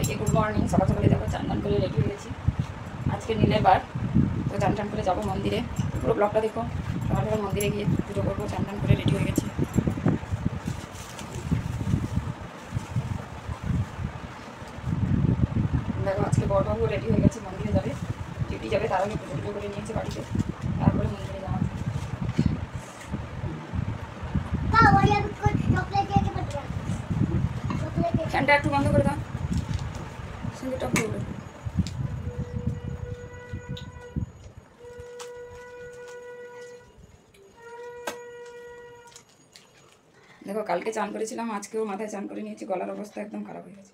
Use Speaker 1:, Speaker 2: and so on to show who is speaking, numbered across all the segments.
Speaker 1: সবাইকে good morning. সকাল সকালে দেখো চান টান করে রেডি হয়ে গেছি, আজকে নীলের বার। তো চান টান করে যাবো মন্দিরে, পুরো ব্লগটা দেখো। সকাল সকাল মন্দিরে গিয়ে পুজো করবো, চান টান করে রেডি হয়ে গেছি। দেখো আজকে বড়বাবু রেডি হয়ে গেছে, মন্দিরে যাবে, ডিউটি যাবে। তার আগে পুজো পুজো করে নিয়েছে বাড়িতে, তারপরে মন্দিরে যাওয়া। ফ্যানটা একটু বন্ধ করে দাও, সিঁদুরটা পড়বে। দেখো কালকে চান করেছিলাম, আজকেও মাথায় চান করে নিয়েছি, গলার অবস্থা একদম খারাপ হয়ে গেছে।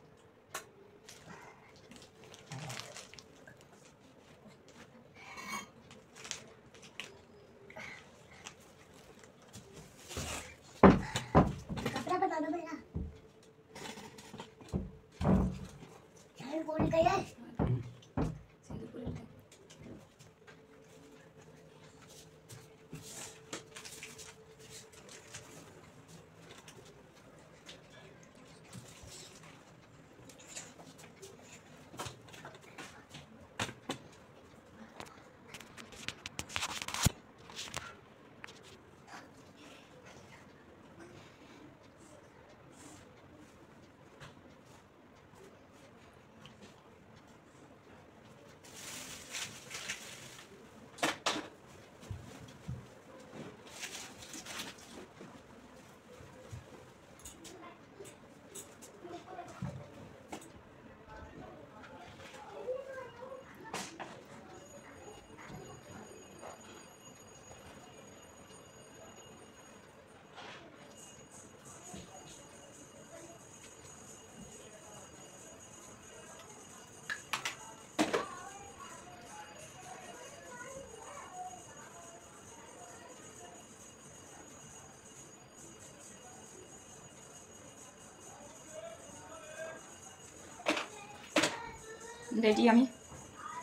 Speaker 1: রেডি আমি,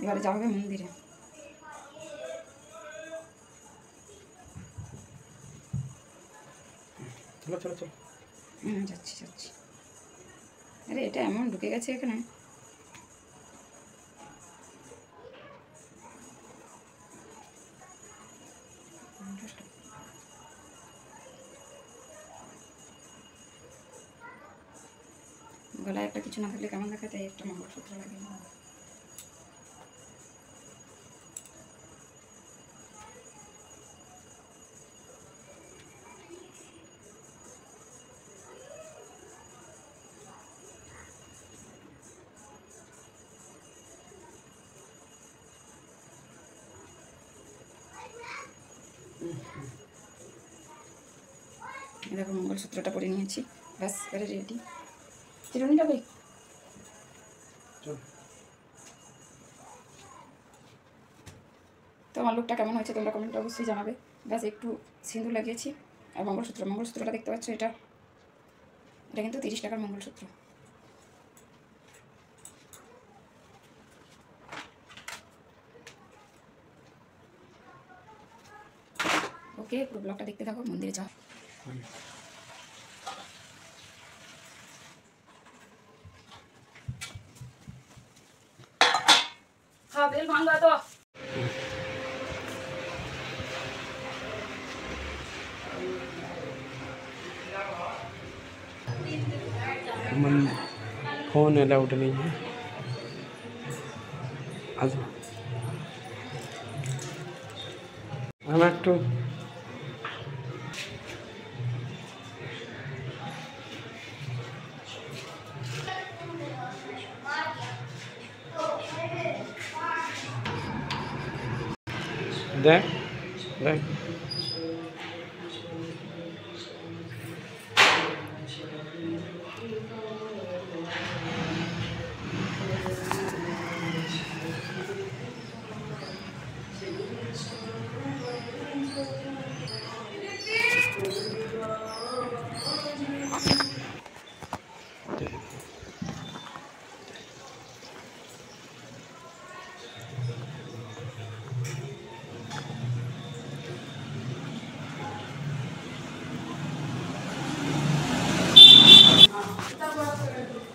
Speaker 1: এবারে যাওয়া হবে মন্দিরে।
Speaker 2: চলো চলো চলো।
Speaker 1: যাচ্ছি যাচ্ছি। আরে এটা এমন ঢুকে গেছে এখানে। গলায় একটা কিছু না থাকলে কেমন দেখায়, তাই একটা মঙ্গলসূত্র লাগে। দেখো মঙ্গলসূত্রটা পরে নিয়েছি, ব্যাস এবারে রেডি। চিরুনি যাবে। তো আমার লুকটা কেমন হয়েছে তোমরা কমেন্টে অবশ্যই জানাবে। ব্যাস একটু সিঁদুর লাগিয়েছি আর মঙ্গলসূত্রটা দেখতে পাচ্ছ, এটা কিন্তু 30 টাকার মঙ্গলসূত্র। ওকে, পুরো ব্লগটা দেখতে থাকো, মন্দিরে যাও। হ্যাঁ বেল ভাঙা তো।
Speaker 2: फोन अलाउड नहीं है। हम एक देख देख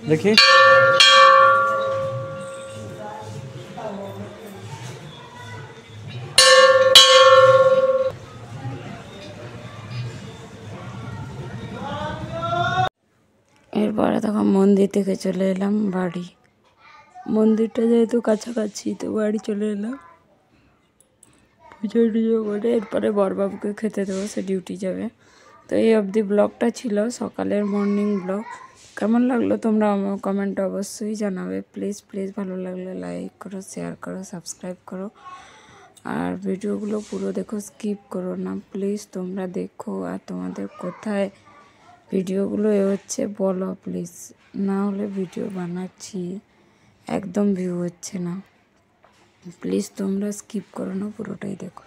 Speaker 2: देखिए
Speaker 1: এরপরে তখন মন্দির থেকে চলে এলাম বাড়ি। মন্দিরটা যেহেতু কাছাকাছি তো বাড়ি চলে এলাম, পুজো টুজো করে এরপরে বড়বাবুকে খেতে দেবো, সে ডিউটি যাবে। তো এই অবধি ব্লগটা ছিল সকালের মর্নিং ব্লগ। কেমন লাগলো তোমরা আমার কমেন্টে অবশ্যই জানাবে। প্লিজ প্লিজ ভালো লাগলে লাইক করো, শেয়ার করো, সাবস্ক্রাইব করো। আর ভিডিওগুলো পুরো দেখো, স্কিপ করো না প্লিজ। তোমরা দেখো আর তোমাদের কোথায় ভিডিওগুলো হচ্ছে বলো প্লিজ, না হলে ভিডিও বানাচ্ছি একদম ভিউ হচ্ছে না। প্লিজ তোমরা স্কিপ করো না, পুরোটাই দেখো।